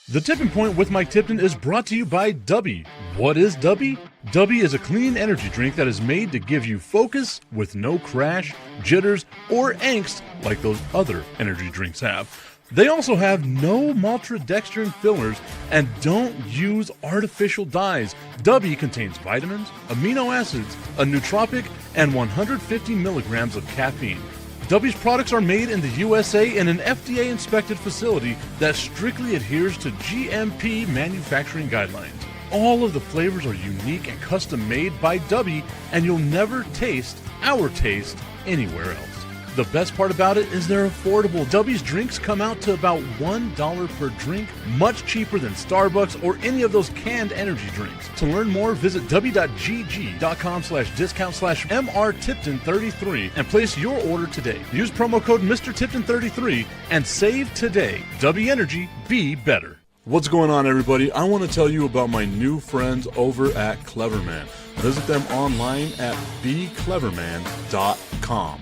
The Tipping Point with Mike Tipton is brought to you by Dubby. What is Dubby? Dubby is a clean energy drink that is made to give you focus with no crash, jitters, or angst like those other energy drinks have. They also have no maltodextrin fillers and don't use artificial dyes. Dubby contains vitamins, amino acids, a nootropic, and 150 milligrams of caffeine. Dubby's products are made in the USA in an FDA-inspected facility that strictly adheres to GMP manufacturing guidelines. All of the flavors are unique and custom-made by Dubby, and you'll never taste our taste anywhere else. The best part about it is they're affordable. Dubby's drinks come out to about $1 per drink, much cheaper than Starbucks or any of those canned energy drinks. To learn more, visit dubby.gg.com/discount/MRTipton33 and place your order today. Use promo code MrTipton33 and save today. Dubby Energy, be better. What's going on, everybody? I want to tell you about my new friends over at Cleverman. Visit them online at becleverman.com.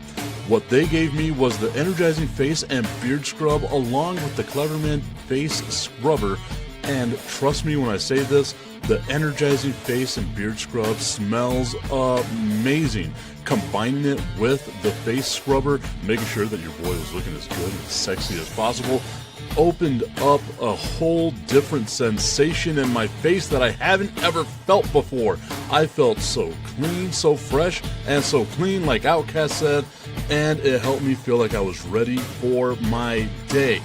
What they gave me was the energizing face and beard scrub along with the Cleverman face scrubber. And trust me when I say this, the energizing face and beard scrub smells amazing. Combining it with the face scrubber, making sure that your boy was looking as good and sexy as possible, opened up a whole different sensation in my face that I haven't ever felt before. I felt so clean, so fresh, and so clean, like Outkast said, and it helped me feel like I was ready for my day.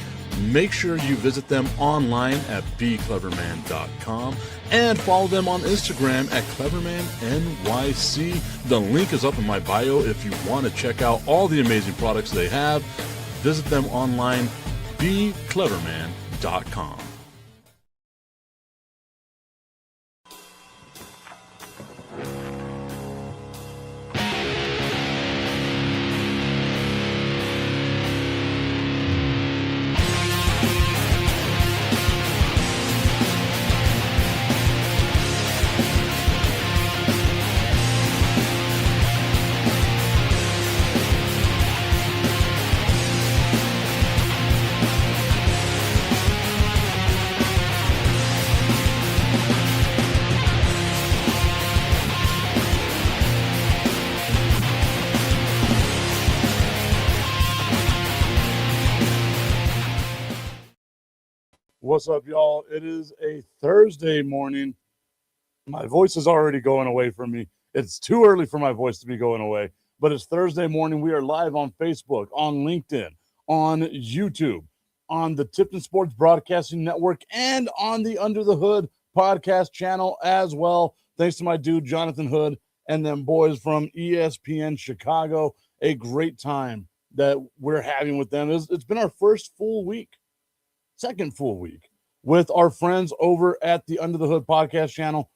Make sure you visit them online at becleverman.com and follow them on Instagram at clevermannyc. The link is up in my bio if you want to check out all the amazing products they have. Visit them online, becleverman.com. What's up, y'all? It is a Thursday morning. My voice is already going away from me. It's too early for my voice to be going away, but it's Thursday morning. We are live on Facebook, on LinkedIn, on YouTube, on the Tipton Sports Broadcasting Network, and on the Under the Hood podcast channel as well. Thanks to my dude, Jonathan Hood, and them boys from ESPN Chicago. A great time that we're having with them. It's been our first full week. Second full week with our friends over at the Under the Hood podcast channel.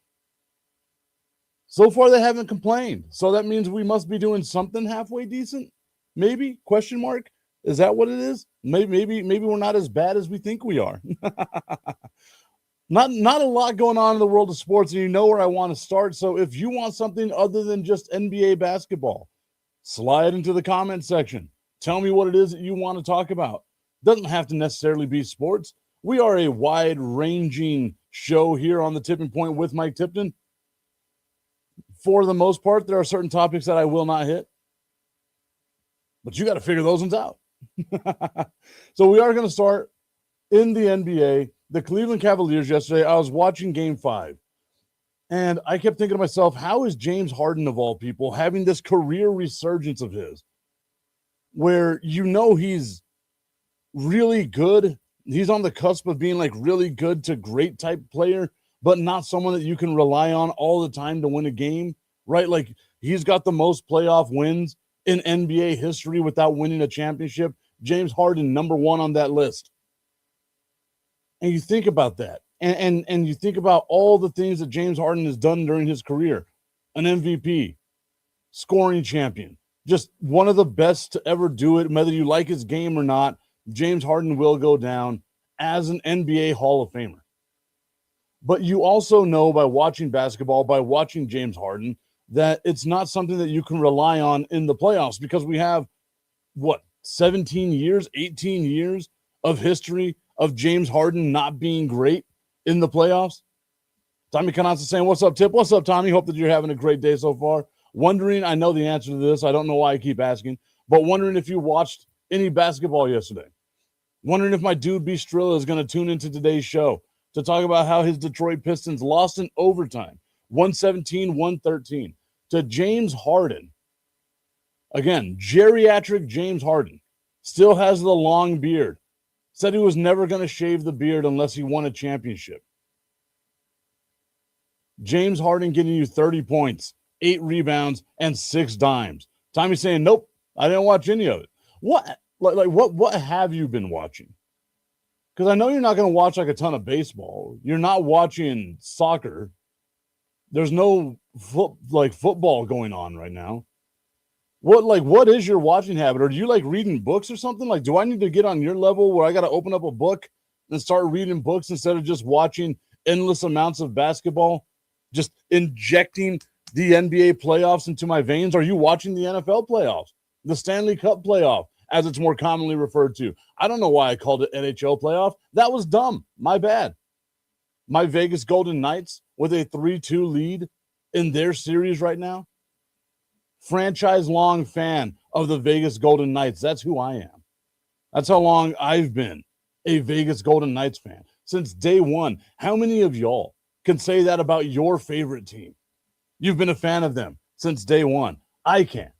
So far, they haven't complained. So that means we must be doing something halfway decent. Maybe? Question mark. Is that what it is? Maybe we're not as bad as we think we are. Not a lot going on in the world of sports, and you know where I want to start. So if you want something other than just NBA basketball, slide into the comment section. Tell me what it is that you want to talk about. Doesn't have to necessarily be sports. We are a wide-ranging show here on the Tipping Point with Mike Tipton. For the most part, there are certain topics that I will not hit. But you got to figure those ones out. So we are going to start in the NBA. The Cleveland Cavaliers yesterday, I was watching Game 5. And I kept thinking to myself, how is James Harden, of all people, having this career resurgence of his? Where you know he's really good. He's on the cusp of being like really good to great type player, but not someone that you can rely on all the time to win a game, right? Like he's got the most playoff wins in NBA history without winning a championship. James Harden, number one on that list. And you think about that. And you think about all the things that James Harden has done during his career. An MVP, scoring champion, just one of the best to ever do it, whether you like his game or not. James Harden will go down as an NBA Hall of Famer. But you also know by watching basketball, by watching James Harden, that it's not something that you can rely on in the playoffs because we have, 17 years, 18 years of history of James Harden not being great in the playoffs? Tommy Canazza saying, what's up, Tip? What's up, Tommy? Hope that you're having a great day so far. Wondering, I know the answer to this. I don't know why I keep asking, but wondering if you watched any basketball yesterday. Wondering if my dude B. Strilla is going to tune into today's show to talk about how his Detroit Pistons lost in overtime, 117-113, to James Harden. Again, geriatric James Harden still has the long beard. Said he was never going to shave the beard unless he won a championship. James Harden getting you 30 points, 8 rebounds, and 6 dimes. Tommy saying, nope, I didn't watch any of it. What have you been watching? Because I know you're not going to watch like a ton of baseball. You're not watching soccer. There's no football going on right now. What is your watching habit? Or do you like reading books or something? Like, do I need to get on your level where I got to open up a book and start reading books instead of just watching endless amounts of basketball, just injecting the NBA playoffs into my veins? Are you watching the NFL playoffs, the Stanley Cup playoff, as it's more commonly referred to? I don't know why I called it NHL playoff. That was dumb. My bad. My Vegas Golden Knights with a 3-2 lead in their series right now. Franchise-long fan of the Vegas Golden Knights. That's who I am. That's how long I've been a Vegas Golden Knights fan. Since day one. How many of y'all can say that about your favorite team? You've been a fan of them since day one. I can.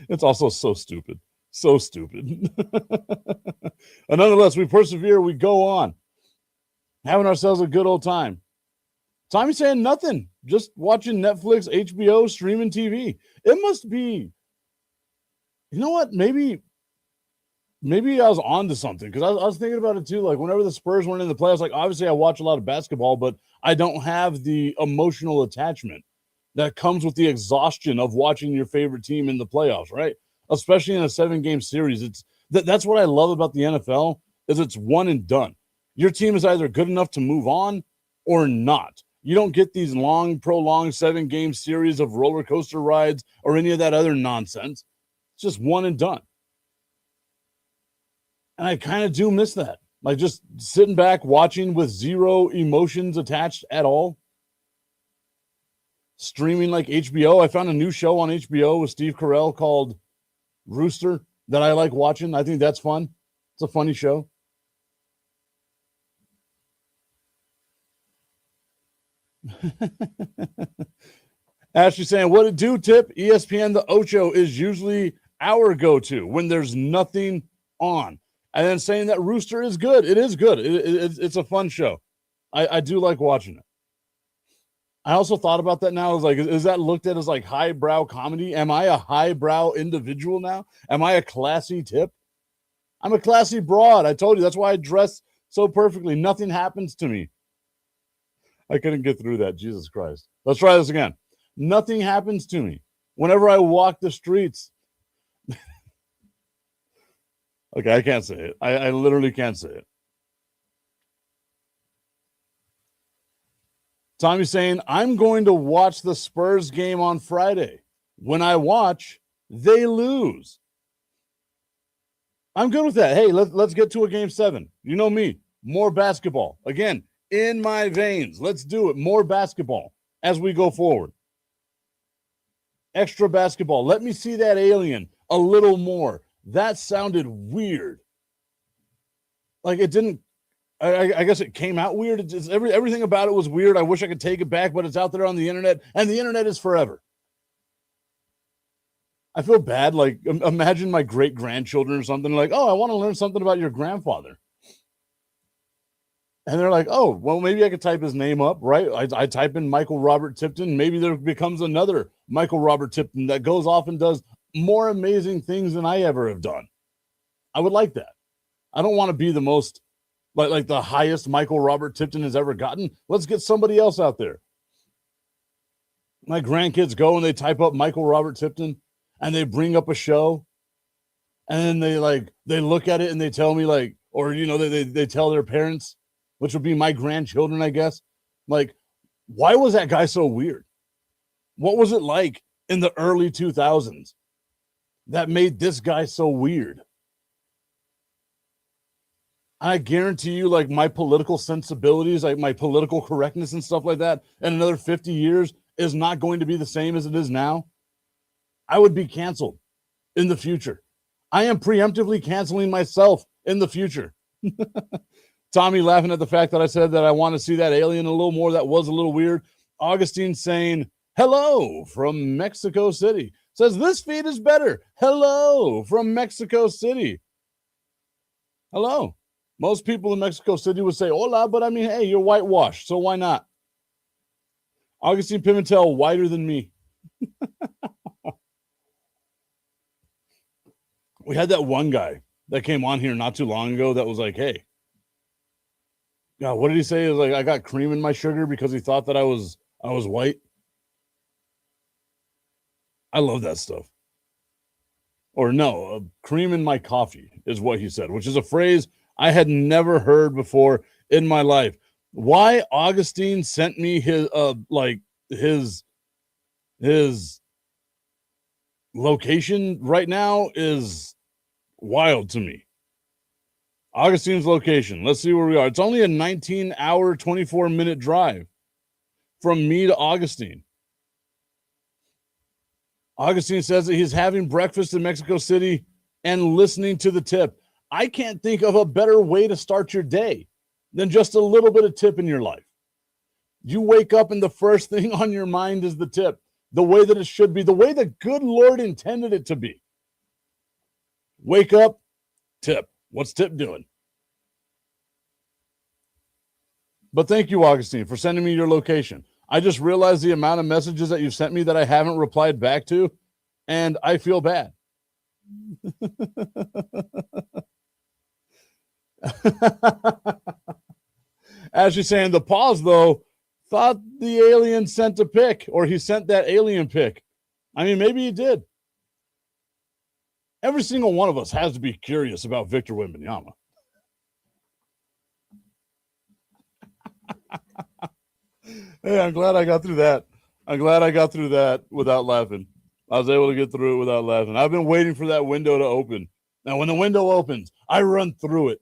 It's also so stupid. So stupid. And nonetheless, we persevere. We go on. Having ourselves a good old time. Tommy saying nothing. Just watching Netflix, HBO, streaming TV. It must be, you know what? Maybe I was on to something because I was thinking about it too. Like whenever the Spurs went in the playoffs, like obviously I watch a lot of basketball, but I don't have the emotional attachment that comes with the exhaustion of watching your favorite team in the playoffs, right? Especially in a 7-game series. That's what I love about the NFL is it's one and done. Your team is either good enough to move on or not. You don't get these long, prolonged 7-game series of roller coaster rides or any of that other nonsense. It's just one and done. And I kind of do miss that. Like just sitting back, watching with zero emotions attached at all. Streaming like HBO. I found a new show on HBO with Steve Carell called Rooster that I like watching. I think that's fun. It's a funny show. Ashley saying, what it do, Tip? ESPN The Ocho is usually our go-to when there's nothing on. And then saying that Rooster is good. It is good. It's a fun show. I do like watching it. I also thought about that now. I was like, is that looked at as like highbrow comedy? Am I a highbrow individual now? Am I a classy Tip? I'm a classy broad. I told you. That's why I dress so perfectly. Nothing happens to me. I couldn't get through that. Jesus Christ. Let's try this again. Nothing happens to me whenever I walk the streets. Okay, I can't say it. I literally can't say it. Tommy's saying, I'm going to watch the Spurs game on Friday. When I watch, they lose. I'm good with that. Hey, let's get to a game 7. You know me. More basketball. Again, in my veins. Let's do it. More basketball as we go forward. Extra basketball. Let me see that alien a little more. That sounded weird. Like it didn't, I guess it came out weird. Everything about it was weird. I wish I could take it back, but it's out there on the internet, and the internet is forever. I feel bad. Like, imagine my great-grandchildren or something like, oh, I want to learn something about your grandfather. And they're like, oh, well, maybe I could type his name up, right? I type in Michael Robert Tipton. Maybe there becomes another Michael Robert Tipton that goes off and does more amazing things than I ever have done. I would like that. I don't want to be the most, like the highest Michael Robert Tipton has ever gotten. Let's get somebody else out there. My grandkids go and they type up Michael Robert Tipton and they bring up a show. And then they look at it and they tell me they tell their parents, which would be my grandchildren, I guess. Like, why was that guy so weird? What was it like in the early 2000s that made this guy so weird? I guarantee you, like, my political sensibilities, like my political correctness and stuff like that, in another 50 years is not going to be the same as it is now. I would be canceled in the future. I am preemptively canceling myself in the future. Tommy laughing at the fact that I said that I want to see that alien a little more. That was a little weird. Augustine saying, hello from Mexico City. Says, this feed is better. Hello from Mexico City. Hello. Most people in Mexico City would say, hola, but I mean, hey, you're whitewashed, so why not? Augustine Pimentel, whiter than me. We had that one guy that came on here not too long ago that was like, hey, yeah, what did he say? It was like, I got cream in my sugar because he thought that I was white. I love that stuff. Or no, cream in my coffee is what he said, which is a phrase I had never heard before in my life. Why Augustine sent me his his location right now is wild to me. Augustine's location. Let's see where we are. It's only a 19-hour, 24-minute drive from me to Augustine. Augustine says that he's having breakfast in Mexico City and listening to the tip. I can't think of a better way to start your day than just a little bit of tip in your life. You wake up and the first thing on your mind is the tip, the way that it should be, the way the good Lord intended it to be. Wake up, tip. What's Tip doing? But thank you, Augustine, for sending me your location. I just realized the amount of messages that you've sent me that I haven't replied back to, and I feel bad. Ashley's saying the pause, though, thought the alien sent a pic, or he sent that alien pic. I mean, maybe he did. Every single one of us has to be curious about Victor Wembanyama. Hey, I'm glad I got through that. I'm glad I got through that without laughing. I was able to get through it without laughing. I've been waiting for that window to open. Now, when the window opens, I run through it.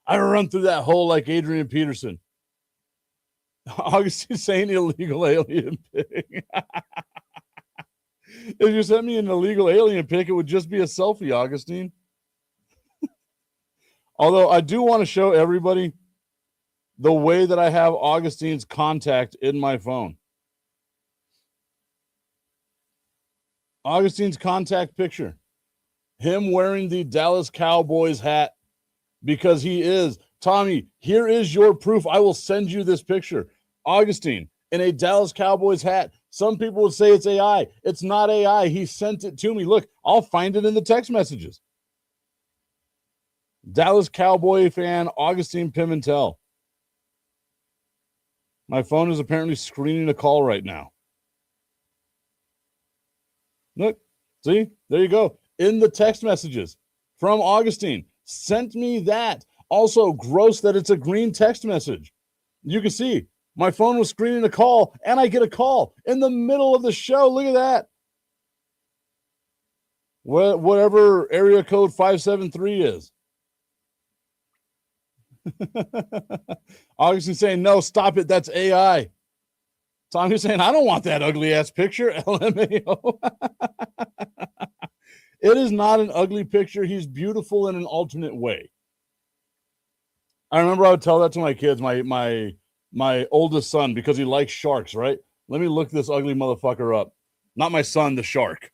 I run through that hole like Adrian Peterson. Augustine saying illegal alien pic. If you sent me an illegal alien pic, it would just be a selfie, Augustine. Although I do want to show everybody the way that I have Augustine's contact in my phone. Augustine's contact picture. Him wearing the Dallas Cowboys hat because he is. Tommy, here is your proof. I will send you this picture. Augustine in a Dallas Cowboys hat. Some people would say it's AI. It's not AI. He sent it to me. Look, I'll find it in the text messages. Dallas Cowboy fan Augustine Pimentel. My phone is apparently screening a call right now. Look, see, there you go. In the text messages from Augustine. Sent me that. Also, gross that it's a green text message. You can see my phone was screening a call, and I get a call in the middle of the show. Look at that. Whatever area code 573 is. Augustine saying, no, stop it. That's AI. Tommy's saying, I don't want that ugly ass picture. LMAO. It is not an ugly picture. He's beautiful in an alternate way. I remember I would tell that to my kids, my oldest son, because he likes sharks, right? Let me look this ugly motherfucker up. Not my son, the shark.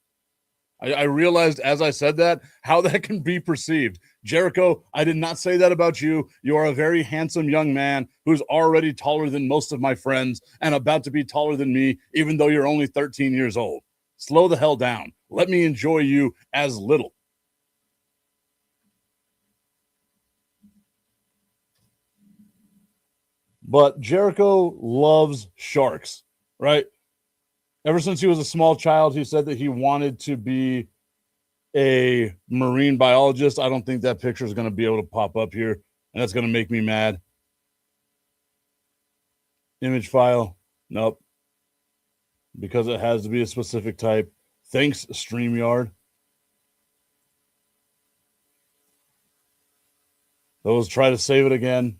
I realized as I said that, how that can be perceived. Jericho, I did not say that about you. You are a very handsome young man who's already taller than most of my friends and about to be taller than me, even though you're only 13 years old. Slow the hell down. Let me enjoy you as little. But Jericho loves sharks, right? Ever since he was a small child, he said that he wanted to be a marine biologist. I don't think that picture is going to be able to pop up here, and that's going to make me mad. Image file. Nope. Because it has to be a specific type. Thanks, StreamYard. Those try to save it again.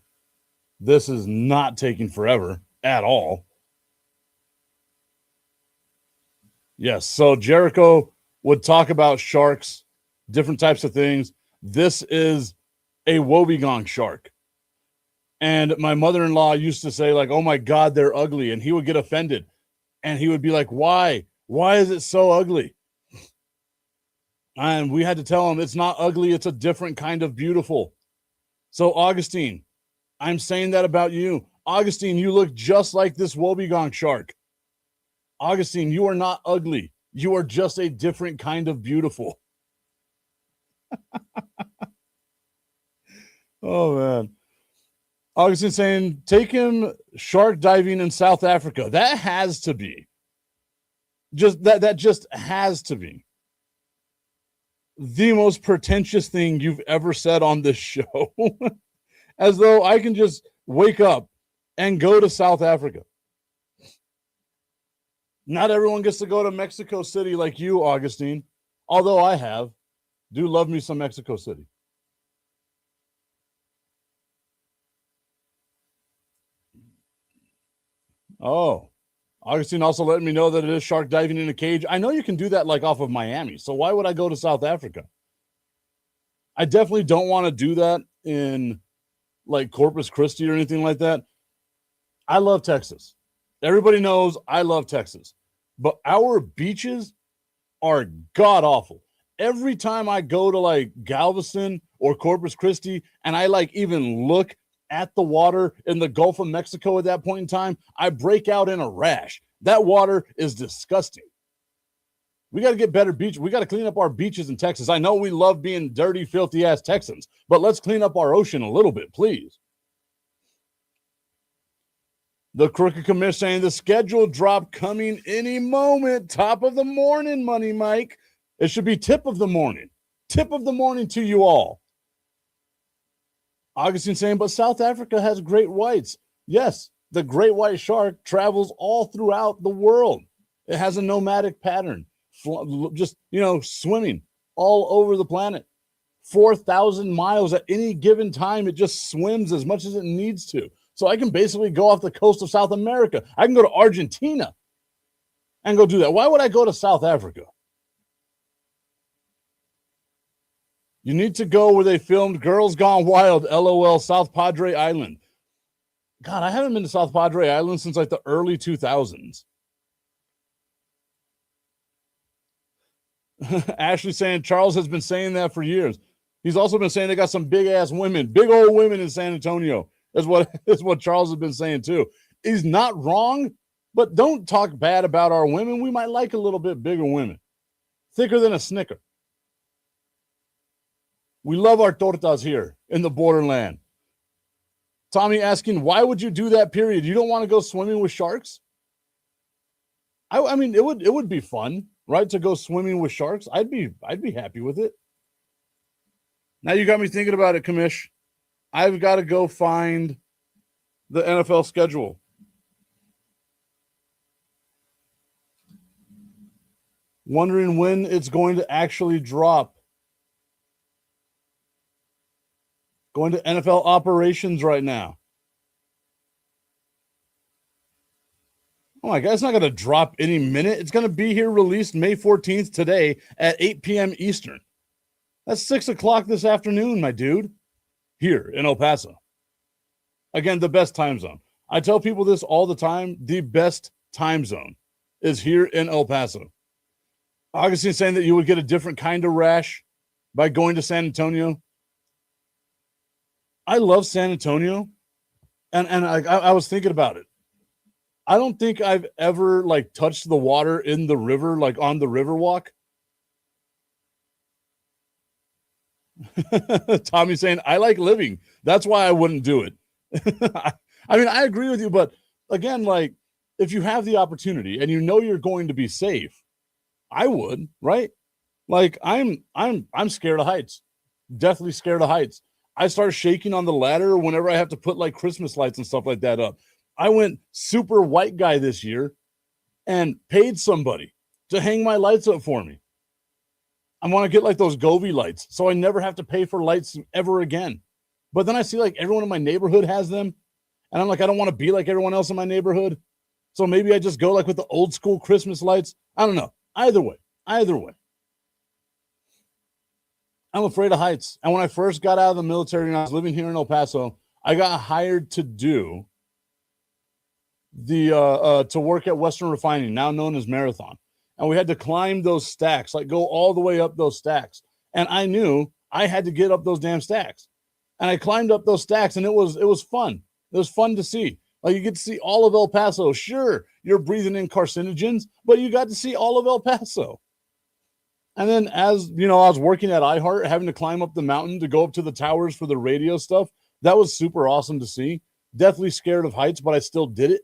This is not taking forever at all. Yes. So Jericho would talk about sharks, different types of things. This is a woebegong shark. And my mother-in-law used to say, like, oh my God, they're ugly. And he would get offended. And he would be like, why? Why is it so ugly? And we had to tell him it's not ugly. It's a different kind of beautiful. So Augustine, I'm saying that about you. Augustine, you look just like this woebegong shark. Augustine, you are not ugly. You are just a different kind of beautiful. Oh, man. Augustine saying, take him shark diving in South Africa. That has to be. That just has to be the most pretentious thing you've ever said on this show. As though I can just wake up and go to South Africa. Not everyone gets to go to Mexico City like you, Augustine. Although I have. Do love me some Mexico City. Oh, Augustine also let me know that it is shark diving in a cage. I know you can do that like off of Miami. So why would I go to South Africa? I definitely don't want to do that in like Corpus Christi or anything like that. I love Texas. Everybody knows I love Texas. But our beaches are god awful. Every time I go to like Galveston or Corpus Christi and I like even look at the water in the Gulf of Mexico at that point in time, I break out in a rash. That water is disgusting. We got to get better beaches. We got to clean up our beaches in Texas. I know we love being dirty, filthy ass Texans, but let's clean up our ocean a little bit, please. The Crooked Commish saying the schedule drop coming any moment. Top of the morning, Money Mike. It should be tip of the morning. Tip of the morning to you all. Augustine saying, but South Africa has great whites. Yes, the great white shark travels all throughout the world. It has a nomadic pattern, just, swimming all over the planet. 4,000 miles at any given time. It just swims as much as it needs to. So I can basically go off the coast of South America. I can go to Argentina and go do that. Why would I go to South Africa? You need to go where they filmed Girls Gone Wild, LOL, South Padre Island. God, I haven't been to South Padre Island since like the early 2000s. Ashley saying Charles has been saying that for years. He's also been saying they got some big ass women, big old women in San Antonio. That's what Charles has been saying too. He's not wrong, but don't talk bad about our women. We might like a little bit bigger women, thicker than a Snicker. We love our tortas here in the borderland. Tommy asking, why would you do that, period? You don't want to go swimming with sharks? I mean, it would be fun, right, to go swimming with sharks. I'd be happy with it. Now you got me thinking about it, Commish. I've got to go find the NFL schedule. Wondering when it's going to actually drop. Going to NFL operations right now. Oh my God, it's not going to drop any minute. It's going to be here released May 14th today at 8 p.m. Eastern. That's 6 o'clock this afternoon, my dude, here in El Paso. Again, the best time zone. I tell people this all the time. The best time zone is here in El Paso. Augustine saying that you would get a different kind of rash by going to San Antonio. I love San Antonio, and I was thinking about it. I don't think I've ever like touched the water in the river, like on the Riverwalk. Tommy saying, I like living. That's why I wouldn't do it. I mean, I agree with you, but again, like if you have the opportunity and you know you're going to be safe, I would, right? Like I'm scared of heights. Definitely scared of heights. I start shaking on the ladder whenever I have to put like Christmas lights and stuff like that up. I went super white guy this year and paid somebody to hang my lights up for me. I want to get like those Govee lights so I never have to pay for lights ever again. But then I see like everyone in my neighborhood has them. And I'm like, I don't want to be like everyone else in my neighborhood. So maybe I just go like with the old school Christmas lights. I don't know. Either way. I'm afraid of heights. And when I first got out of the military and I was living here in El Paso, I got hired to do to work at Western Refining, now known as Marathon. And we had to climb those stacks, like go all the way up those stacks. And I knew I had to get up those damn stacks. And I climbed up those stacks, and it was fun. It was fun to see. Like, you get to see all of El Paso. Sure, you're breathing in carcinogens, but you got to see all of El Paso. And then, as you know, I was working at iHeart, having to climb up the mountain to go up to the towers for the radio stuff. That was super awesome to see. Definitely scared of heights, but I still did it.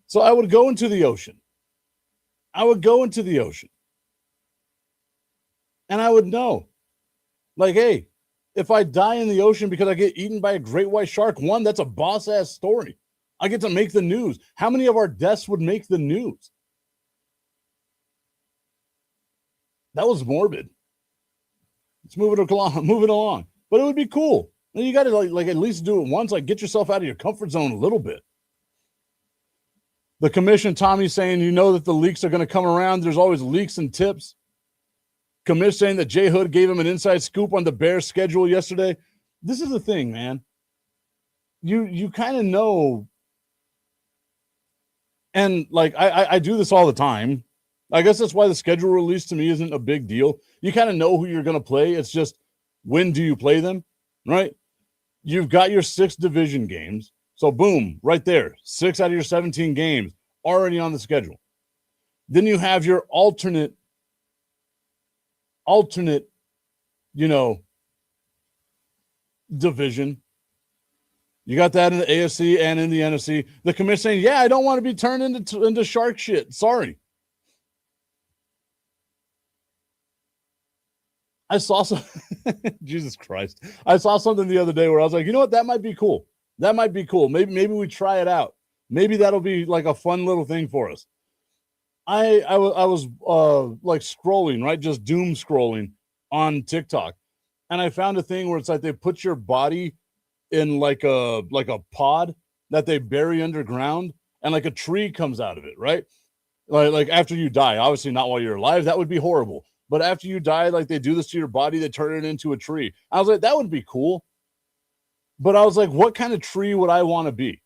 So I would go into the ocean. And I would know, like, hey, if I die in the ocean because I get eaten by a great white shark, one, that's a boss-ass story. I get to make the news. How many of our deaths would make the news? That was morbid. Let's move it along. But it would be cool. And you got to like at least do it once, like get yourself out of your comfort zone a little bit. The commission, Tommy, saying, you know that the leaks are going to come around. There's always leaks and tips. Commish saying that Jay Hood gave him an inside scoop on the Bears schedule yesterday. This is the thing, man. You kind of know. And like I do this all the time. I guess that's why the schedule release to me isn't a big deal. You kind of know who you're going to play. It's just, when do you play them, right? You've got your 6 division games. So boom, right there. 6 out of your 17 games already on the schedule. Then you have your alternate, division. You got that in the AFC and in the NFC. The commission saying, yeah, I don't want to be turned into shark shit. Sorry. I saw some, Jesus Christ. I saw something the other day where I was like, you know what? That might be cool. Maybe we try it out. Maybe that'll be like a fun little thing for us. I was like scrolling, right? Just doom scrolling on TikTok. And I found a thing where it's like they put your body in like a pod that they bury underground, and like a tree comes out of it, right? Like after you die, obviously not while you're alive. That would be horrible. But after you die, like they do this to your body, they turn it into a tree. I was like, that would be cool. But I was like, what kind of tree would I want to be?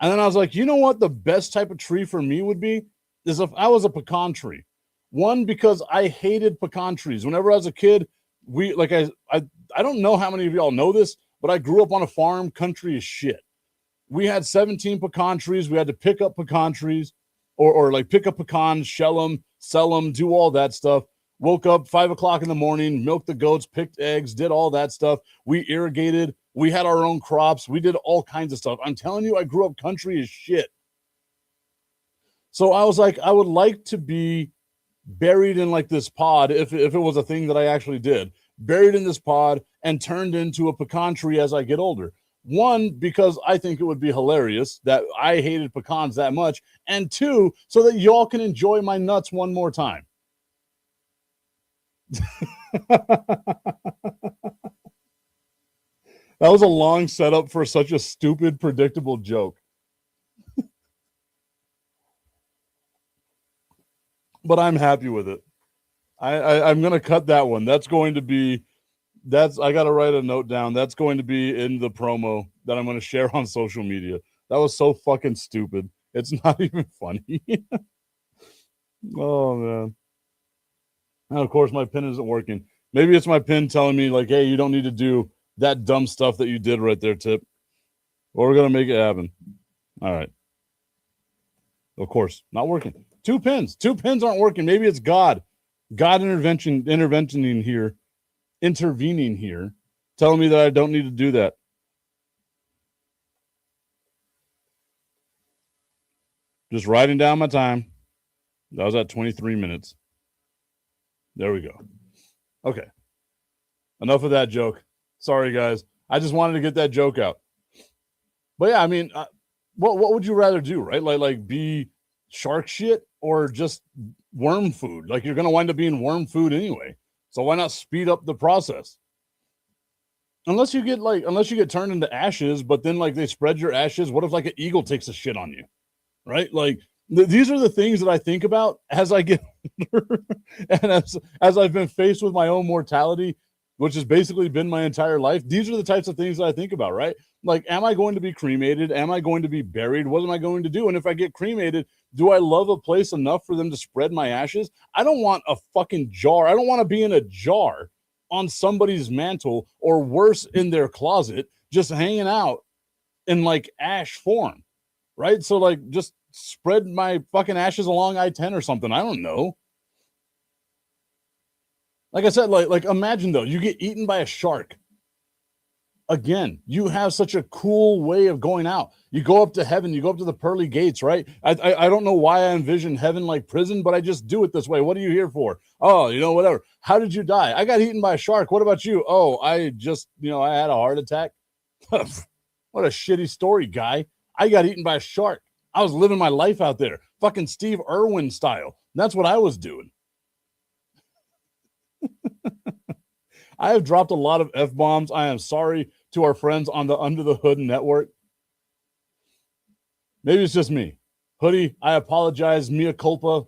And then I was like, you know what the best type of tree for me would be? Is if I was a pecan tree. One, because I hated pecan trees. Whenever I was a kid, I don't know how many of y'all know this, but I grew up on a farm. Country as shit. We had 17 pecan trees. We had to pick up pecan trees or like pick up pecans, shell them, sell them, do all that stuff. Woke up 5 o'clock in the morning, milked the goats, picked eggs, did all that stuff. We irrigated. We had our own crops. We did all kinds of stuff. I'm telling you, I grew up country as shit. So I was like, I would like to be buried in like this pod, if it was a thing that I actually did, buried in this pod and turned into a pecan tree as I get older. One, because I think it would be hilarious that I hated pecans that much. And two, so that y'all can enjoy my nuts one more time. That was a long setup for such a stupid, predictable joke. But I'm happy with it. I'm going to cut that one. I got to write a note down. That's going to be in the promo that I'm going to share on social media. That was so fucking stupid. It's not even funny. Oh, man. And of course, my pin isn't working. Maybe it's my pin telling me, like, hey, you don't need to do that dumb stuff that you did right there, Tip. Or we're going to make it happen. All right. Of course, not working. 2 pins. 2 pins aren't working. Maybe it's God. God intervening here, telling me that I don't need to do that. Just writing down my time. That was at 23 minutes. There we go. Okay. Enough of that joke. Sorry, guys. I just wanted to get that joke out. But yeah, I mean, what would you rather do, right? Like be shark shit or just worm food? Like, you're going to wind up being worm food anyway. So why not speed up the process? unless you get turned into ashes, but then like they spread your ashes. What if like an eagle takes a shit on you, right? Like these are the things that I think about as I get older, and as I've been faced with my own mortality, which has basically been my entire life. These are the types of things that I think about, right? Like, am I going to be cremated? Am I going to be buried? What am I going to do? And if I get cremated, do I love a place enough for them to spread my ashes? I don't want a fucking jar. I don't want to be in a jar on somebody's mantle or worse in their closet, just hanging out in like ash form, right? So like just spread my fucking ashes along I-10 or something. I don't know. Like I said, like imagine though, you get eaten by a shark. Again, you have such a cool way of going out. You go up to heaven, you go up to the pearly gates, right? I don't know why I envision heaven like prison, but I just do it this way. What are you here for? Oh, whatever. How did you die? I got eaten by a shark. What about you? Oh, I just, I had a heart attack. What a shitty story, guy. I got eaten by a shark. I was living my life out there, fucking Steve Irwin style. That's what I was doing. I have dropped a lot of F-bombs. I am sorry to our friends on the Under the Hood network. Maybe it's just me. Hoodie, I apologize, mea culpa.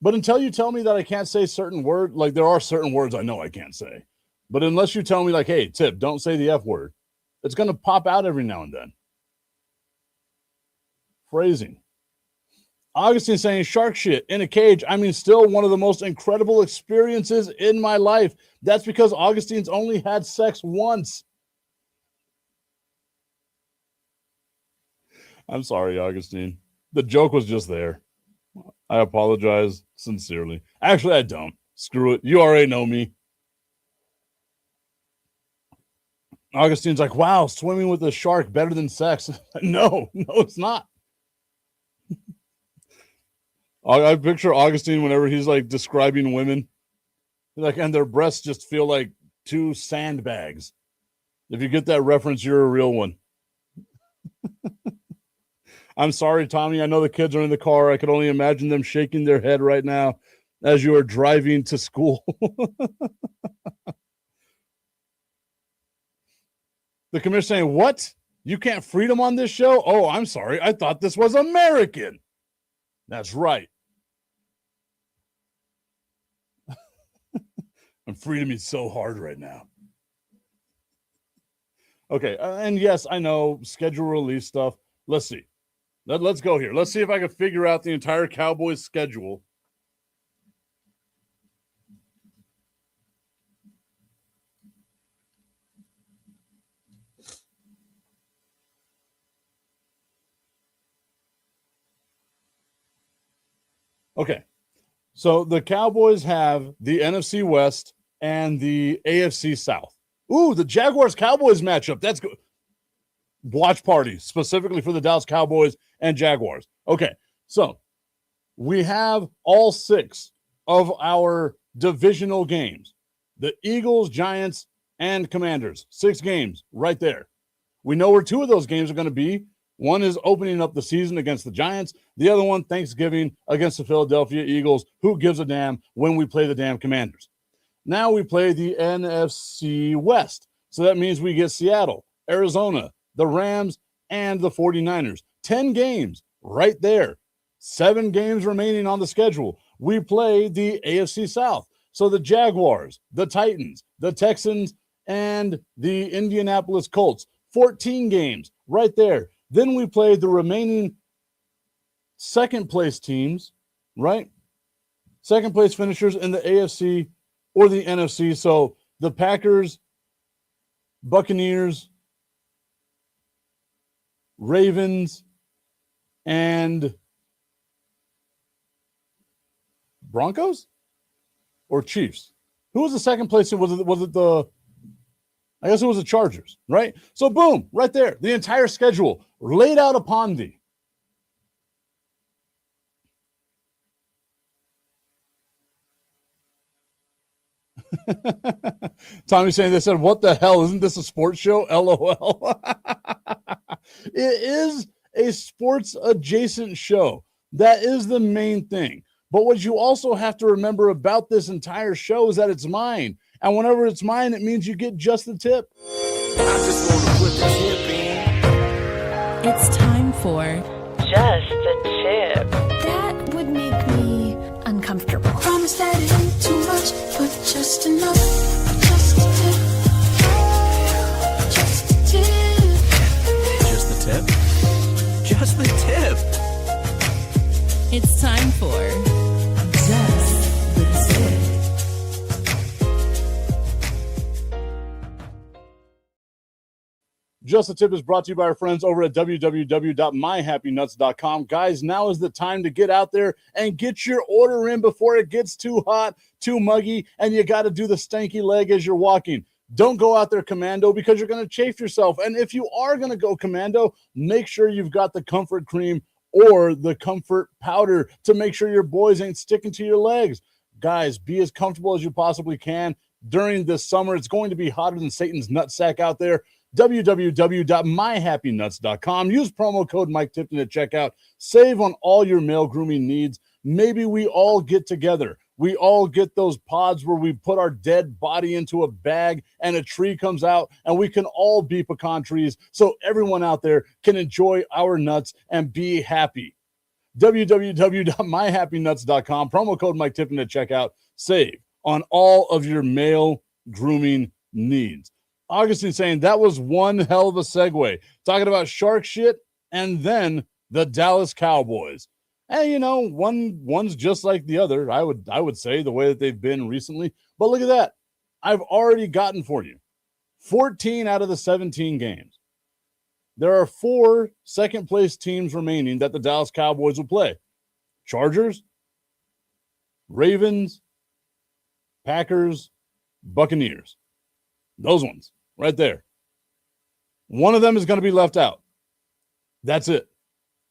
But until you tell me that I can't say certain words, like there are certain words I know I can't say. But unless you tell me like, hey, Tip, don't say the F word, it's going to pop out every now and then. Phrasing. Augustine saying shark shit in a cage. I mean, still one of the most incredible experiences in my life. That's because Augustine's only had sex once. I'm sorry, Augustine. The joke was just there. I apologize sincerely. Actually, I don't. Screw it. You already know me. Augustine's like, wow, swimming with a shark better than sex. No, it's not. I picture Augustine whenever he's like describing women, like, and their breasts just feel like two sandbags. If you get that reference, you're a real one. I'm sorry, Tommy. I know the kids are in the car. I could only imagine them shaking their head right now as you are driving to school. The commissioner saying, what? You can't freedom on this show? Oh, I'm sorry. I thought this was American. That's right. I'm freedom is so hard right now. Okay, and yes, I know schedule release stuff. Let's see. Let's go here. Let's see if I can figure out the entire Cowboys schedule. Okay, so the Cowboys have the NFC West and the AFC South. Ooh, the Jaguars-Cowboys matchup. That's good. Watch party, specifically for the Dallas Cowboys and Jaguars. Okay, so we have all 6 of our divisional games. The Eagles, Giants, and Commanders. 6 games right there. We know where 2 of those games are going to be. One is opening up the season against the Giants. The other one, Thanksgiving, against the Philadelphia Eagles. Who gives a damn when we play the damn Commanders? Now we play the NFC West. So that means we get Seattle, Arizona, the Rams, and the 49ers. 10 games right there. 7 games remaining on the schedule. We play the AFC South. So the Jaguars, the Titans, the Texans, and the Indianapolis Colts. 14 games right there. Then we play the remaining second place teams, right? Second place finishers in the AFC or the NFC. So the Packers, Buccaneers, Ravens, and Broncos or Chiefs? Who was the second place? Was it the, I guess it was the Chargers, right? So boom, right there, the entire schedule laid out upon thee. Tommy saying, they said, what the hell? Isn't this a sports show? LOL. It is a sports adjacent show. That is the main thing. But what you also have to remember about this entire show is that it's mine. And whenever it's mine, it means you get just the tip. I just wanna put the tip in. It's time for Just a Tip. That would make me uncomfortable. Promise that it ain't too much, but just enough. Just a tip. Just a tip. Just the tip. Just the tip. It's time for Just the Tip. Just a Tip is brought to you by our friends over at www.myhappynuts.com. Guys, now is the time to get out there and get your order in before it gets too hot, too muggy, and you got to do the stanky leg as you're walking. Don't go out there commando because you're going to chafe yourself. And if you are going to go commando, make sure you've got the comfort cream or the comfort powder to make sure your boys ain't sticking to your legs. Guys, be as comfortable as you possibly can during this summer. It's going to be hotter than Satan's nutsack out there. www.myhappynuts.com. Use promo code Mike Tipton at checkout. Save on all your male grooming needs. Maybe we all get together. We all get those pods where we put our dead body into a bag and a tree comes out and we can all be pecan trees so everyone out there can enjoy our nuts and be happy. www.myhappynuts.com. Promo code Mike Tipton at checkout. Save on all of your male grooming needs. Augustine saying that was one hell of a segue, talking about shark shit and then the Dallas Cowboys. And, you know, one's just like the other, I would say, the way that they've been recently. But look at that. I've already gotten for you 14 out of the 17 games. There are 4 second-place teams remaining that the Dallas Cowboys will play. Chargers, Ravens, Packers, Buccaneers. Those ones. Right there. One of them is going to be left out. That's it.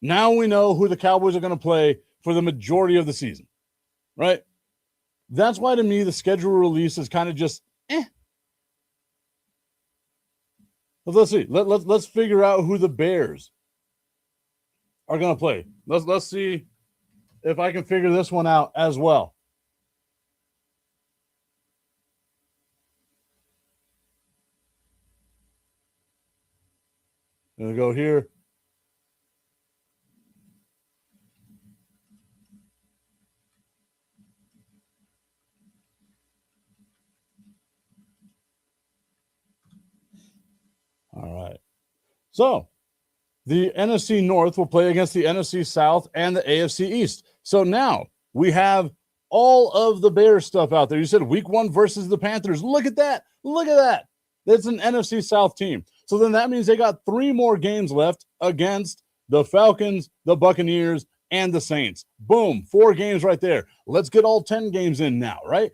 Now we know who the Cowboys are going to play for the majority of the season. Right? That's why, to me, the schedule release is kind of just Let's see. Let's figure out who the Bears are going to play. Let's see if I can figure this one out as well. Gonna go here. All right. So the NFC North will play against the NFC South and the AFC East. So now we have all of the Bears stuff out there. You said week 1 versus the Panthers. Look at that. Look at that. That's an NFC South team. So then that means they got 3 more games left against the Falcons, the Buccaneers, and the Saints. Boom, 4 games right there. Let's get all 10 games in now, right?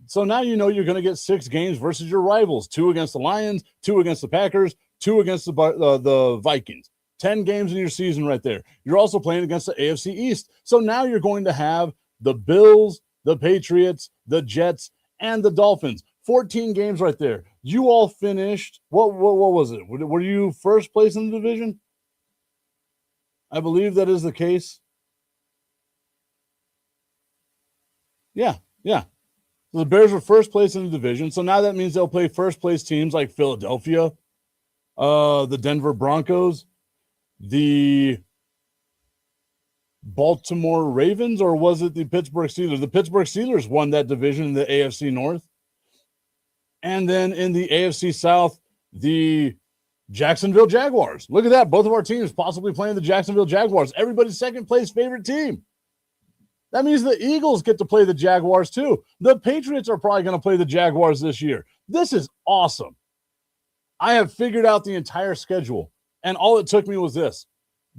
So now you know you're going to get 6 games versus your rivals, 2 against the Lions, 2 against the Packers, 2 against the Vikings. 10 games in your season right there. You're also playing against the AFC East. So now you're going to have the Bills, the Patriots, the Jets, and the Dolphins. 14 games right there. You all finished, what was it? Were you first place in the division? I believe that is the case. Yeah. So the Bears were first place in the division. So now that means they'll play first place teams like Philadelphia, the Denver Broncos, the Baltimore Ravens, or was it the Pittsburgh Steelers? The Pittsburgh Steelers won that division in the AFC North. And then in the AFC South, the Jacksonville Jaguars. Look at that. Both of our teams possibly playing the Jacksonville Jaguars. Everybody's second place favorite team. That means the Eagles get to play the Jaguars too. The Patriots are probably going to play the Jaguars this year. This is awesome. I have figured out the entire schedule, and all it took me was this.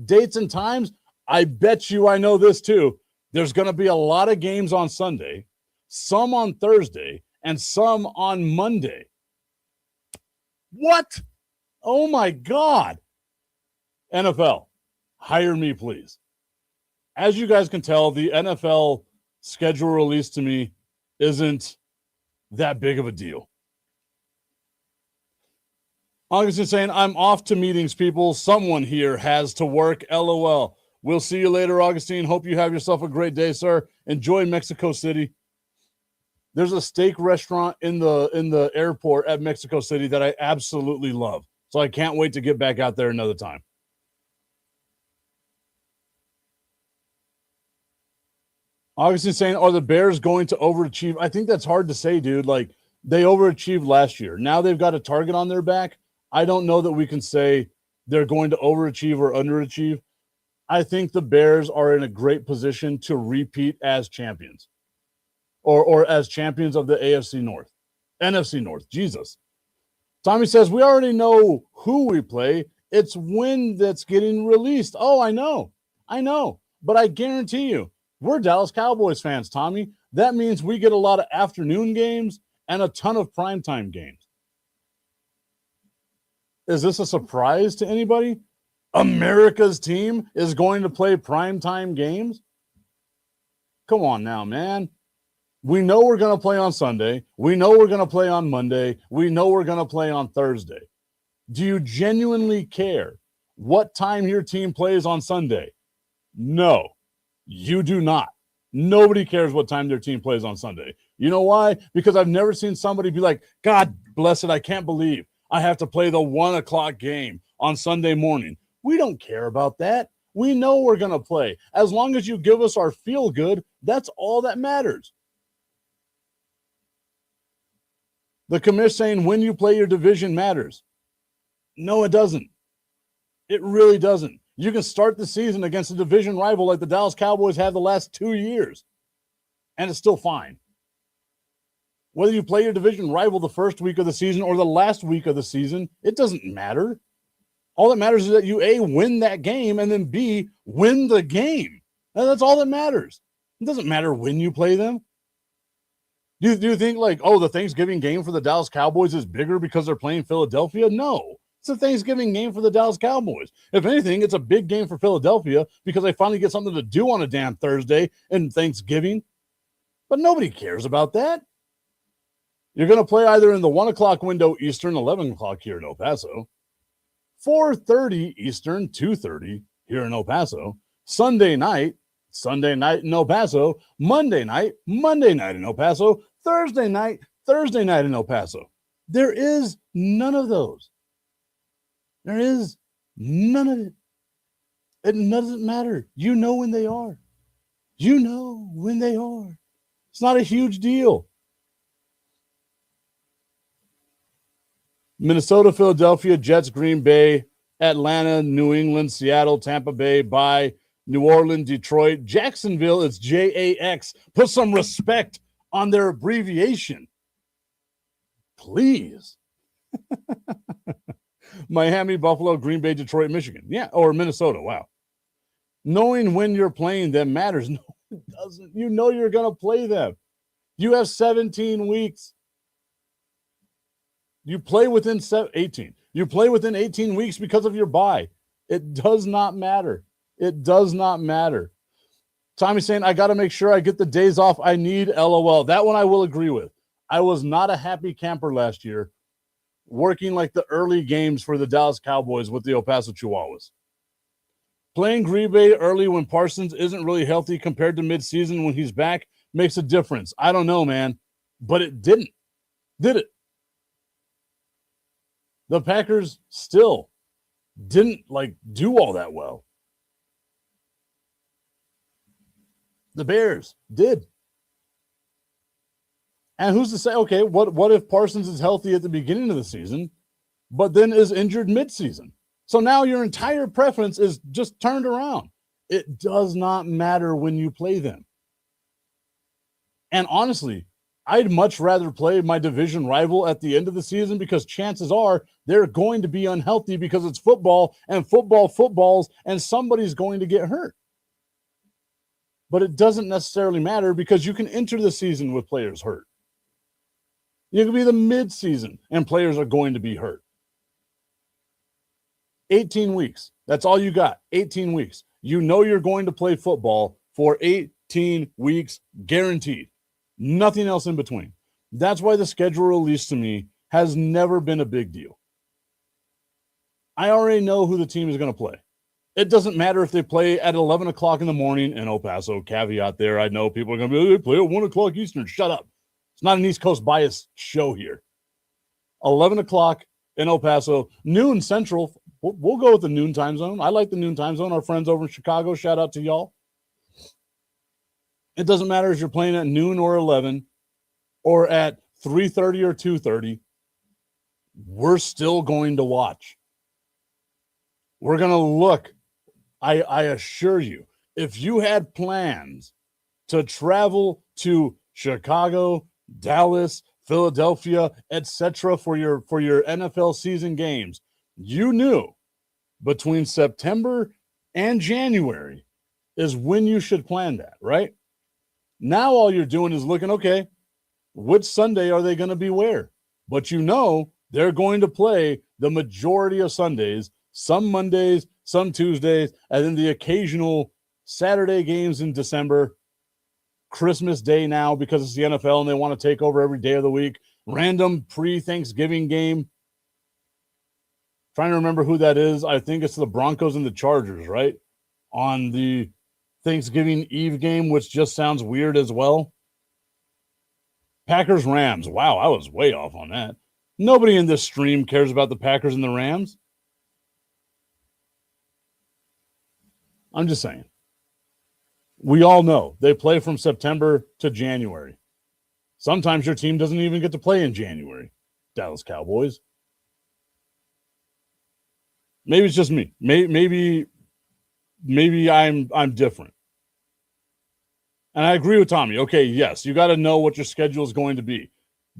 Dates and times, I bet you I know this too. There's going to be a lot of games on Sunday, some on Thursday, and some on Monday. What? Oh my God. NFL, hire me, please. As you guys can tell, the NFL schedule release to me isn't that big of a deal. Augustine saying, I'm off to meetings, people. Someone here has to work. LOL. We'll see you later, Augustine. Hope you have yourself a great day, sir. Enjoy Mexico City. There's a steak restaurant in the airport at Mexico City that I absolutely love. So I can't wait to get back out there another time. Augustine saying, are the Bears going to overachieve? I think that's hard to say, dude. Like, they overachieved last year. Now they've got a target on their back. I don't know that we can say they're going to overachieve or underachieve. I think the Bears are in a great position to repeat as champions or as champions of the AFC North, NFC North. Jesus. Tommy says, we already know who we play. It's when that's getting released. Oh, I know. But I guarantee you, we're Dallas Cowboys fans, Tommy. That means we get a lot of afternoon games and a ton of primetime games. Is this a surprise to anybody? America's team is going to play primetime games? Come on now, man. We know we're going to play on Sunday. We know we're going to play on Monday. We know we're going to play on Thursday. Do you genuinely care what time your team plays on Sunday? No, you do not. Nobody cares what time their team plays on Sunday. You know why? Because I've never seen somebody be like, God bless it, I can't believe I have to play the 1 o'clock game on Sunday morning. We don't care about that. We know we're going to play. As long as you give us our feel good, that's all that matters. The commission saying when you play your division matters. No, it doesn't. It really doesn't. You can start the season against a division rival like the Dallas Cowboys have the last 2 years, and it's still fine. Whether you play your division rival the first week of the season or the last week of the season, it doesn't matter. All that matters is that you, A, win that game, and then, B, win the game. And that's all that matters. It doesn't matter when you play them. Do you think, like, oh, the Thanksgiving game for the Dallas Cowboys is bigger because they're playing Philadelphia? No. It's a Thanksgiving game for the Dallas Cowboys. If anything, it's a big game for Philadelphia because they finally get something to do on a damn Thursday and Thanksgiving. But nobody cares about that. You're going to play either in the 1 o'clock window Eastern, 11 o'clock here in El Paso, 4:30 Eastern, 2:30 here in El Paso, Sunday night in El Paso, Monday night in El Paso, Thursday night in El Paso. There is none of those. There is none of it. It doesn't matter. You know when they are. You know when they are. It's not a huge deal. Minnesota, Philadelphia, Jets, Green Bay, Atlanta, New England, Seattle, Tampa Bay, bye. New Orleans, Detroit, Jacksonville, it's JAX. Put some respect on their abbreviation. Please. Miami, Buffalo, Green Bay, Detroit, Michigan. Yeah, or Minnesota. Wow. Knowing when you're playing them matters. No, it doesn't. You know you're going to play them. You have 17 weeks. You play within 18. You play within 18 weeks because of your bye. It does not matter. It does not matter. Tommy's saying, I got to make sure I get the days off I need, LOL. That one I will agree with. I was not a happy camper last year working like the early games for the Dallas Cowboys with the El Paso Chihuahuas. Playing Green Bay early when Parsons isn't really healthy compared to midseason when he's back makes a difference. I don't know, man, but it didn't. Did it? The Packers still didn't do all that well. The Bears did. And who's to say, okay, what if Parsons is healthy at the beginning of the season, but then is injured midseason? So now your entire preference is just turned around. It does not matter when you play them. And honestly, I'd much rather play my division rival at the end of the season because chances are they're going to be unhealthy because it's football and footballs and somebody's going to get hurt. But it doesn't necessarily matter because you can enter the season with players hurt. You can be the mid-season and players are going to be hurt. 18 weeks. That's all you got. 18 weeks. You know you're going to play football for 18 weeks guaranteed. Nothing else in between. That's why the schedule release to me has never been a big deal. I already know who the team is going to play. It doesn't matter if they play at 11 o'clock in the morning in El Paso. Caveat there. I know people are going to be, they play at 1 o'clock Eastern. Shut up. It's not an East Coast bias show here. 11 o'clock in El Paso, noon Central. We'll go with the noon time zone. I like the noon time zone. Our friends over in Chicago, shout out to y'all. It doesn't matter if you're playing at noon or 11 or at 3:30 or 2:30. We're still going to watch. We're going to look. I assure you, if you had plans to travel to Chicago, Dallas, Philadelphia, etc. for your NFL season games, you knew between September and January is when you should plan that, right? Now all you're doing is looking, okay, which Sunday are they going to be where? But you know they're going to play the majority of Sundays, some Mondays, some Tuesdays, and then the occasional Saturday games in December, Christmas Day now because it's the NFL and they want to take over every day of the week, random pre-Thanksgiving game. Trying to remember who that is. I think it's the Broncos and the Chargers, right? On the Thanksgiving Eve game, which just sounds weird as well. Packers Rams. Wow, I was way off on that. Nobody in this stream cares about the Packers and the Rams. I'm just saying. We all know they play from September to January. Sometimes your team doesn't even get to play in January. Dallas Cowboys. Maybe it's just me. Maybe I'm different. And I agree with Tommy. Okay, yes, you got to know what your schedule is going to be.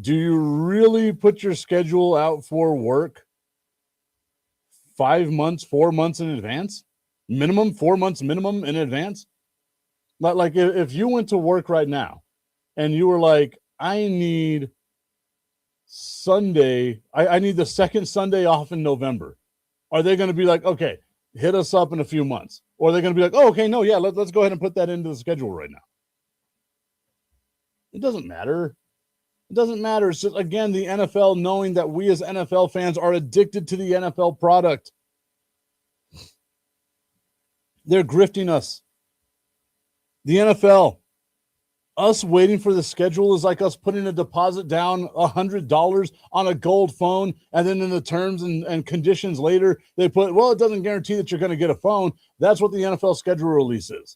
Do you really put your schedule out for work 5 months, 4 months in advance? Minimum, 4 months minimum in advance? Like if you went to work right now and you were like, I need Sunday, I need the second Sunday off in November. Are they going to be like, okay, hit us up in a few months? Or are they going to be like, oh, okay, no, yeah, let's go ahead and put that into the schedule right now? It doesn't matter. It doesn't matter. It's just, again, the NFL knowing that we as NFL fans are addicted to the NFL product. They're grifting us. The NFL, us waiting for the schedule is like us putting a deposit down $100 on a gold phone, and then in the terms and conditions later, they put, well, it doesn't guarantee that you're going to get a phone. That's what the NFL schedule release is.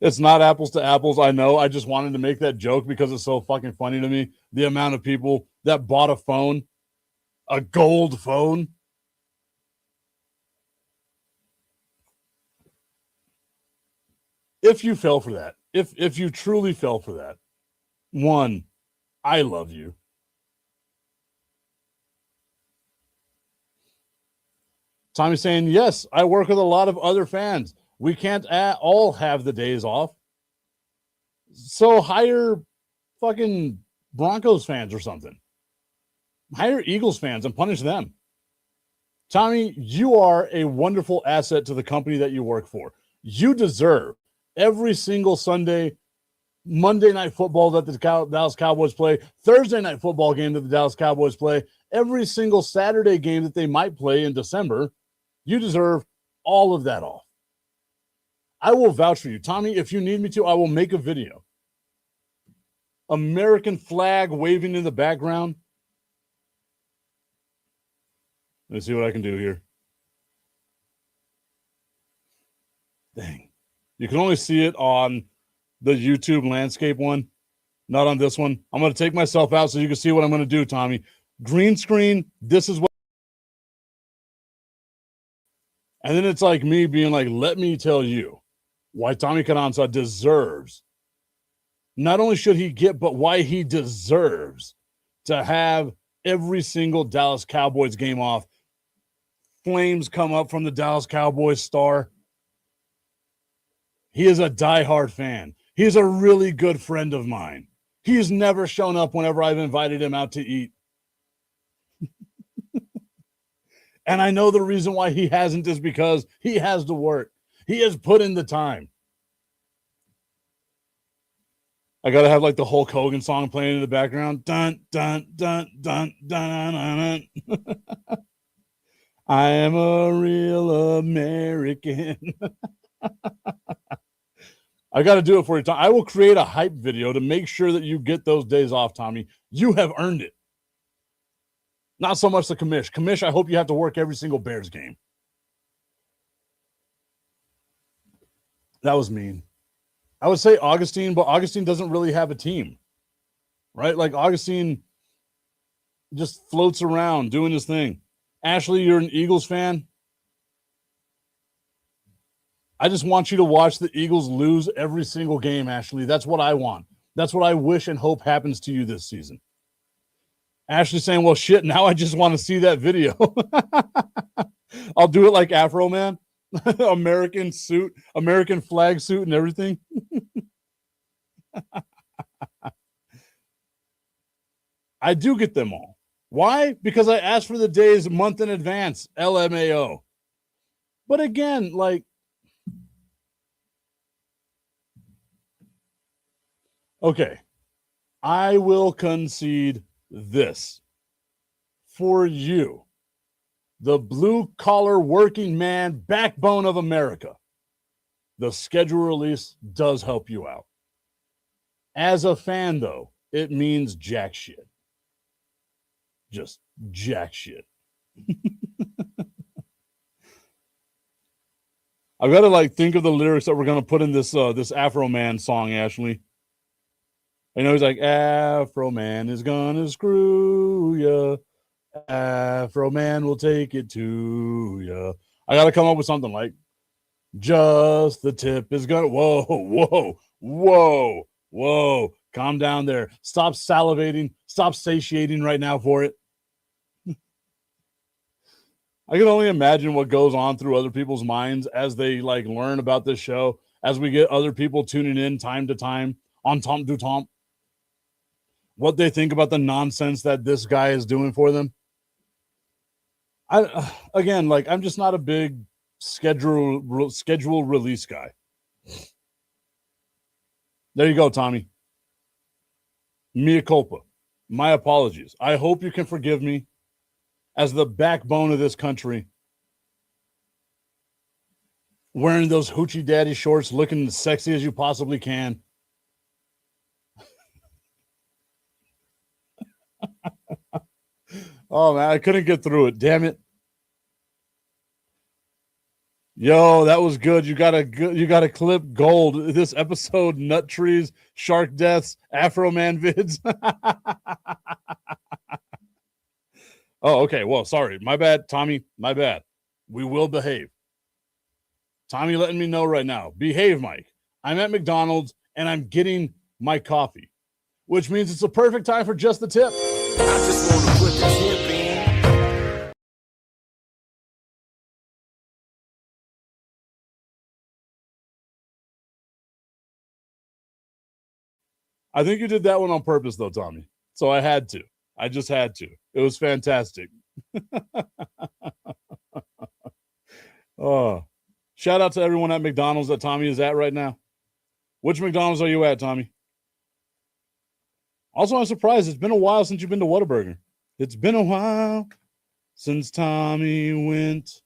It's not apples to apples, I know. I just wanted to make that joke because it's so fucking funny to me. The amount of people that bought a phone, a gold phone. If you fell for that, if you truly fell for that, one, I love you. Tommy's saying, yes, I work with a lot of other fans. We can't all have the days off. So hire fucking Broncos fans or something. Hire Eagles fans and punish them. Tommy, you are a wonderful asset to the company that you work for. You deserve every single Sunday, Monday Night Football that the Dallas Cowboys play, Thursday Night Football game that the Dallas Cowboys play, every single Saturday game that they might play in December. You deserve all of that off. I will vouch for you. Tommy, if you need me to, I will make a video. American flag waving in the background. Let's see what I can do here. Dang. You can only see it on the YouTube landscape one, not on this one. I'm going to take myself out so you can see what I'm going to do, Tommy. Green screen, this is what. And then it's like me being like, let me tell you why Tommy Carranza deserves, not only should he get, but why he deserves to have every single Dallas Cowboys game off. Flames come up from the Dallas Cowboys star. He is a diehard fan. He is a really good friend of mine. He's never shown up whenever I've invited him out to eat. And I know the reason why he hasn't is because he has to work. He has put in the time. I got to have like the Hulk Hogan song playing in the background. Dun, dun, dun, dun, dun, dun, dun. I am a real American. I got to do it for you, Tom. I will create a hype video to make sure that you get those days off, Tommy. You have earned it. Not so much the commish. Commish, I hope you have to work every single Bears game. That was mean. I would say Augustine, but Augustine doesn't really have a team, right? Like Augustine just floats around doing his thing. Ashley, you're an Eagles fan. I just want you to watch the Eagles lose every single game, Ashley. That's what I want. That's what I wish and hope happens to you this season. Ashley saying, well, shit, now I just want to see that video. I'll do it like Afro Man. American suit, American flag suit and everything. I do get them all. Why? Because I asked for the days a month in advance, LMAO. But again, like, okay, I will concede this for you, the blue-collar working man backbone of America. The schedule release does help you out. As a fan, though, it means jack shit. Just jack shit. I've got to like think of the lyrics that we're going to put in this this Afro Man song, Ashley. I know he's like, Afro Man is gonna screw ya. Afro Man will take it to ya. I got to come up with something like, just the tip is gonna, whoa, whoa, whoa, whoa. Calm down there. Stop salivating. Stop satiating right now for it. I can only imagine what goes on through other people's minds as they like learn about this show, as we get other people tuning in time to time on Tom du Tom. What they think about the nonsense that this guy is doing for them. I'm just not a big schedule release guy. There you go, Tommy. Mea culpa. My apologies. I hope you can forgive me as the backbone of this country. Wearing those hoochie daddy shorts, looking as sexy as you possibly can. Oh, man, I couldn't get through it. Damn it. Yo, that was good. You got a clip gold. This episode, nut trees, shark deaths, Afro Man vids. Oh, okay. Well, sorry. My bad, Tommy. My bad. We will behave. Tommy letting me know right now. Behave, Mike. I'm at McDonald's and I'm getting my coffee, which means it's a perfect time for just the tip. I just want to put the tip in. I think you did that one on purpose, though, Tommy. So I had to. I just had to. It was fantastic. Oh, shout out to everyone at McDonald's that Tommy is at right now. Which McDonald's are you at, Tommy? Also, I'm surprised. It's been a while since you've been to Whataburger. It's been a while since Tommy went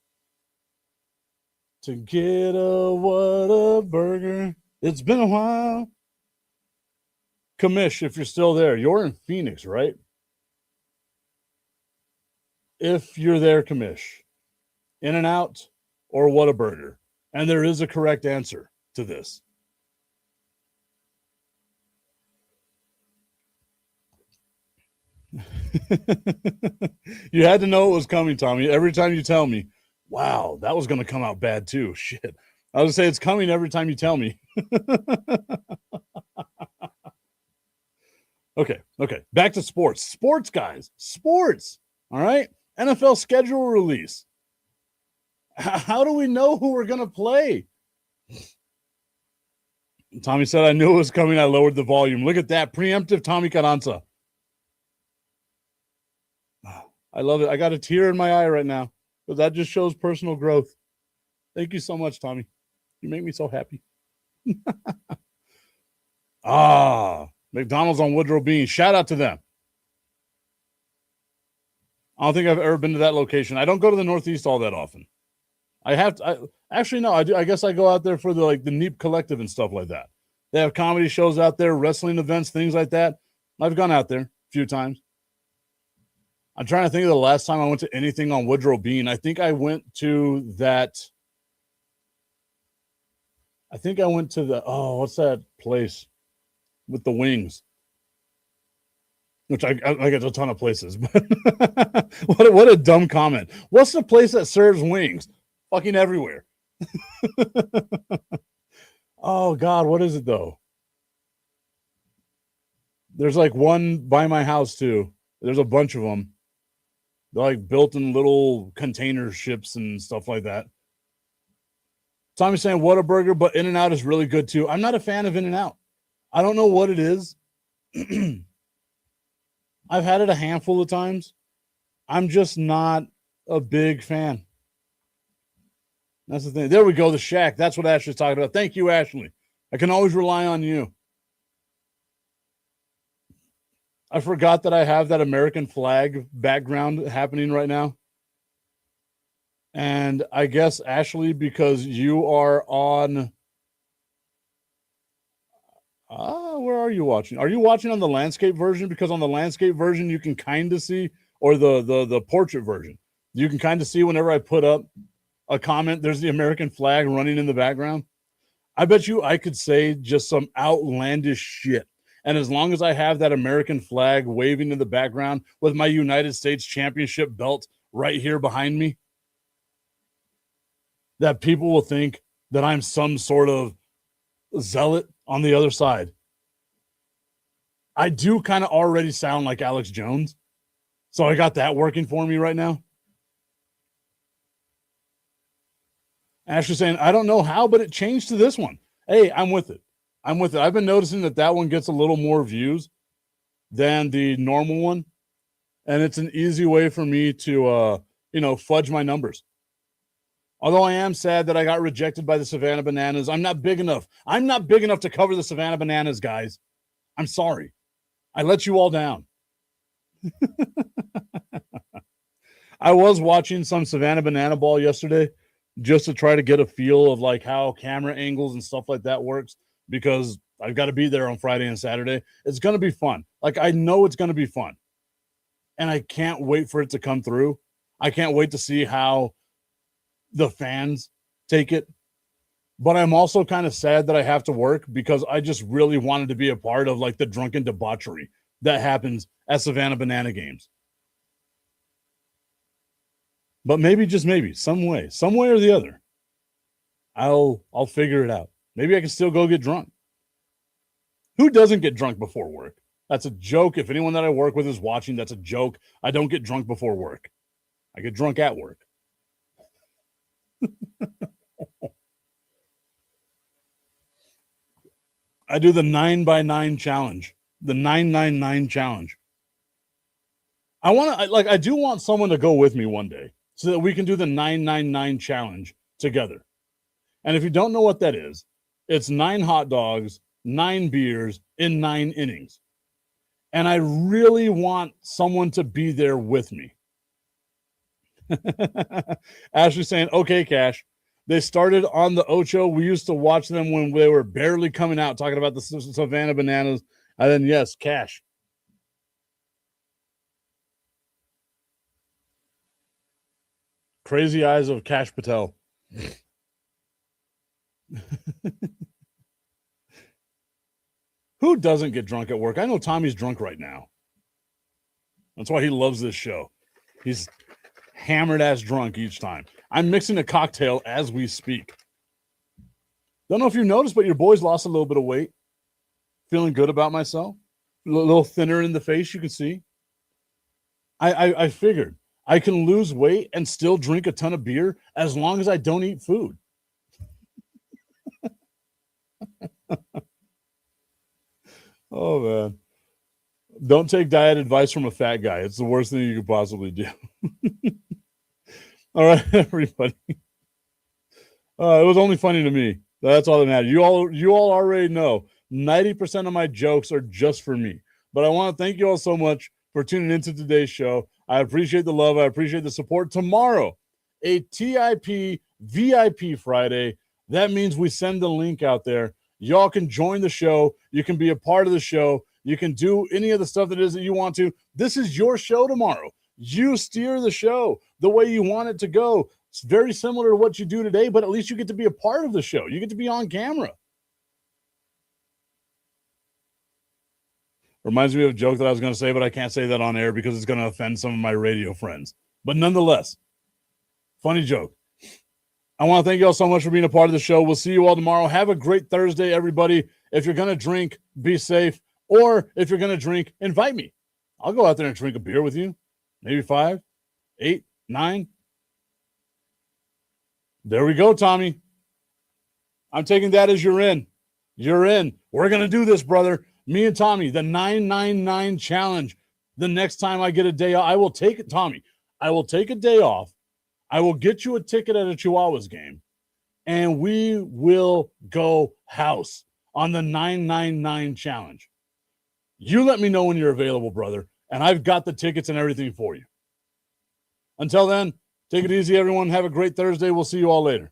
to get a Whataburger. It's been a while. Commish, if you're still there, you're in Phoenix, right? If you're there, Commish, In-N-Out or Whataburger? And there is a correct answer to this. You had to know it was coming, Tommy. Every time you tell me, wow, that was going to come out bad too. Shit. I would say it's coming every time you tell me. Okay. Back to sports. Sports, guys. Sports. All right. NFL schedule release. How do we know who we're going to play? Tommy said, I knew it was coming. I lowered the volume. Look at that. Preemptive Tommy Carranza. I love it. I got a tear in my eye right now because that just shows personal growth. Thank you so much, Tommy. You make me so happy. McDonald's on Woodrow Bean. Shout out to them. I don't think I've ever been to that location. I don't go to the Northeast all that often. I have to. Actually, no, I do. I guess I go out there for the Neep Collective and stuff like that. They have comedy shows out there, wrestling events, things like that. I've gone out there a few times. I'm trying to think of the last time I went to anything on Woodrow Bean. I think I went to the, what's that place with the wings? Which I get a ton of places. But what a dumb comment. What's the place that serves wings? Fucking everywhere. Oh, God, what is it, though? There's like one by my house, too. There's a bunch of them. They're like built in little container ships and stuff like that. Tommy's saying, what a burger, but In-N-Out is really good, too. I'm not a fan of In-N-Out. I don't know what it is. I've had it a handful of times. I'm just not a big fan. That's the thing. There we go, the Shack. That's what Ashley's talking about. Thank you, Ashley. I can always rely on you. I forgot that I have that American flag background happening right now. And I guess, Ashley, because you are on... where are you watching? Are you watching on the landscape version? Because on the landscape version, you can kind of see, or the portrait version, you can kind of see whenever I put up a comment, there's the American flag running in the background. I bet you I could say just some outlandish shit. And as long as I have that American flag waving in the background with my United States Championship belt right here behind me, that people will think that I'm some sort of zealot on the other side. I do kind of already sound like Alex Jones. So I got that working for me right now. Ashley saying, I don't know how, but it changed to this one. Hey, I'm with it. I've been noticing that one gets a little more views than the normal one. And it's an easy way for me to, fudge my numbers. Although I am sad that I got rejected by the Savannah Bananas. I'm not big enough. I'm not big enough to cover the Savannah Bananas, guys. I'm sorry. I let you all down. I was watching some Savannah Banana Ball yesterday just to try to get a feel of like how camera angles and stuff like that works, because I've got to be there on Friday and Saturday. It's going to be fun. Like, I know it's going to be fun. And I can't wait for it to come through. I can't wait to see how the fans take it. But I'm also kind of sad that I have to work, because I just really wanted to be a part of like the drunken debauchery that happens at Savannah Banana games. But maybe, just maybe, some way or the other, I'll figure it out. Maybe I can still go get drunk. Who doesn't get drunk before work? That's a joke. If anyone that I work with is watching, that's a joke. I don't get drunk before work. I get drunk at work. I do the 9x9 challenge, the 999 challenge. I do want someone to go with me one day so that we can do the 999 challenge together. And if you don't know what that is, it's 9 hot dogs, 9 beers in 9 innings. And I really want someone to be there with me. Ashley saying, okay, Cash. They started on the Ocho. We used to watch them when they were barely coming out, talking about the Savannah Bananas. And then, yes, Cash. Crazy eyes of Cash Patel. Who doesn't get drunk at work? I know Tommy's drunk right now. That's why he loves this show. He's hammered ass drunk each time. I'm mixing a cocktail as we speak. Don't know if you noticed, but your boy's lost a little bit of weight. Feeling good about myself. A little thinner in the face, you can see. I figured I can lose weight and still drink a ton of beer as long as I don't eat food. Oh, man. Don't take diet advice from a fat guy. It's the worst thing you could possibly do. All right, everybody. It was only funny to me. That's all that matters. You all already know 90% of my jokes are just for me. But I want to thank you all so much for tuning into today's show. I appreciate the love. I appreciate the support. Tomorrow, a TIP VIP Friday. That means we send the link out there. Y'all can join the show. You can be a part of the show. You can do any of the stuff that it is that you want to. This is your show tomorrow. You steer the show the way you want it to go. It's very similar to what you do today, but at least you get to be a part of the show. You get to be on camera. Reminds me of a joke that I was going to say, but I can't say that on air because it's going to offend some of my radio friends. But nonetheless, funny joke. I want to thank you all so much for being a part of the show. We'll see you all tomorrow. Have a great Thursday, everybody. If you're going to drink, be safe. Or if you're going to drink, invite me. I'll go out there and drink a beer with you. Maybe 5, 8, 9. There we go, Tommy. I'm taking that as you're in. You're in. We're going to do this, brother. Me and Tommy, the 999 challenge. The next time I get a day off, I will take it, Tommy. I will take a day off. I will get you a ticket at a Chihuahuas game, and we will go house on the 999 challenge. You let me know when you're available, brother, and I've got the tickets and everything for you. Until then, take it easy, everyone. Have a great Thursday. We'll see you all later.